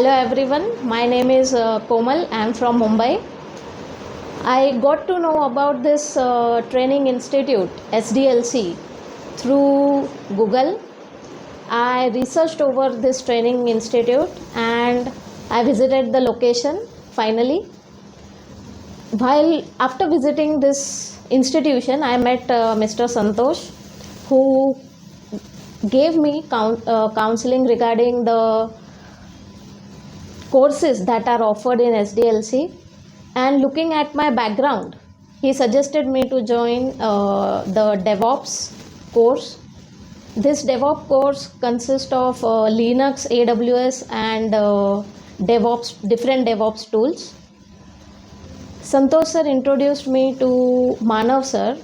Hello everyone, my name is Komal. I am from Mumbai. I got to know about this training institute SDLC through Google. I researched over this training institute and I visited the location finally. While after visiting this institution, I met Mr. Santosh, who gave me counseling regarding the courses that are offered in SDLC, and looking at my background, he suggested me to join the DevOps course. This DevOps course consists of Linux, AWS and different DevOps tools. Santosh sir introduced me to Manav sir,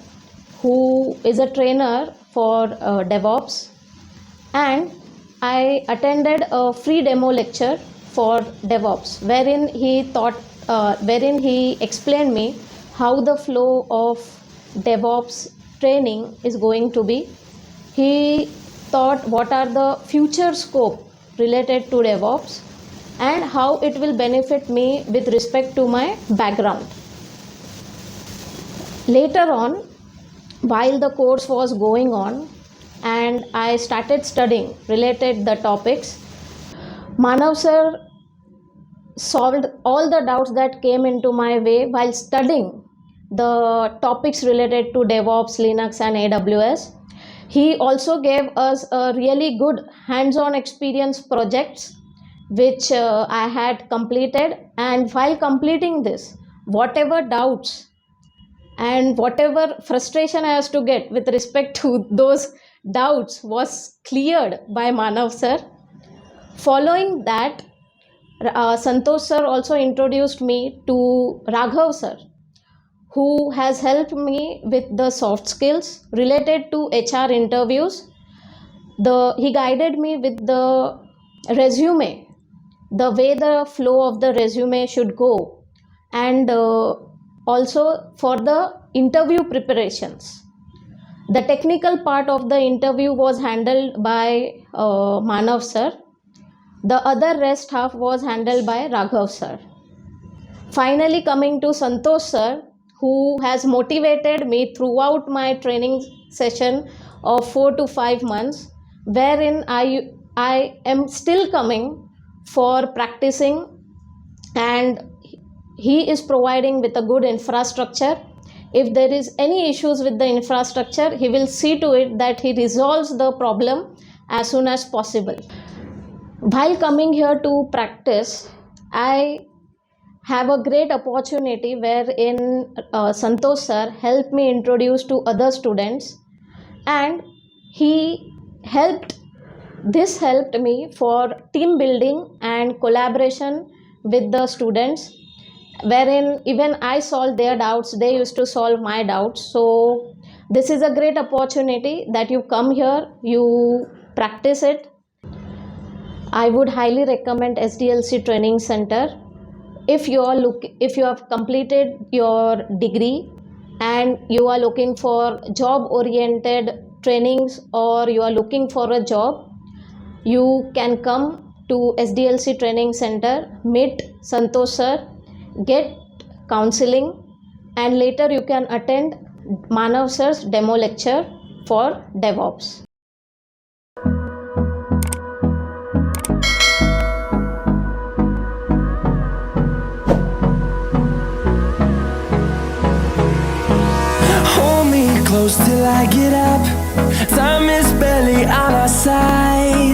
who is a trainer for DevOps, and I attended a free demo lecture for DevOps, wherein he explained me how the flow of DevOps training is going to be. He thought what are the future scope related to DevOps and how it will benefit me with respect to my background. Later on, while the course was going on and I started studying related the topics, Manav sir solved all the doubts that came into my way while studying the topics related to DevOps, Linux and AWS. He also gave us a really good hands-on experience projects which I had completed, and while completing this, whatever doubts and whatever frustration I used to get with respect to those doubts was cleared by Manav sir. Following that, Santosh sir also introduced me to Raghav sir, who has helped me with the soft skills related to HR interviews. He guided me with the resume, the way the flow of the resume should go, and also for the interview preparations. The technical part of the interview was handled by Manav sir. The other rest half was handled by Raghav sir. Finally coming to Santosh sir, who has motivated me throughout my training session of 4 to 5 months, wherein I am still coming for practicing, and he is providing with a good infrastructure. If there is any issues with the infrastructure, he will see to it that he resolves the problem as soon as possible. While coming here to practice, I have a great opportunity wherein Santosh sir helped me introduce to other students, and this helped me for team building and collaboration with the students, wherein even I solved their doubts, they used to solve my doubts. So this is a great opportunity that you come here, you practice it. I would highly recommend SDLC Training Center. If you have completed your degree and you are looking for job oriented trainings, or you are looking for a job, you can come to SDLC Training Center, meet Santosh sir, get counseling, and later you can attend Manav sir's demo lecture for DevOps. Hold me close till I get up. Time is barely on our side.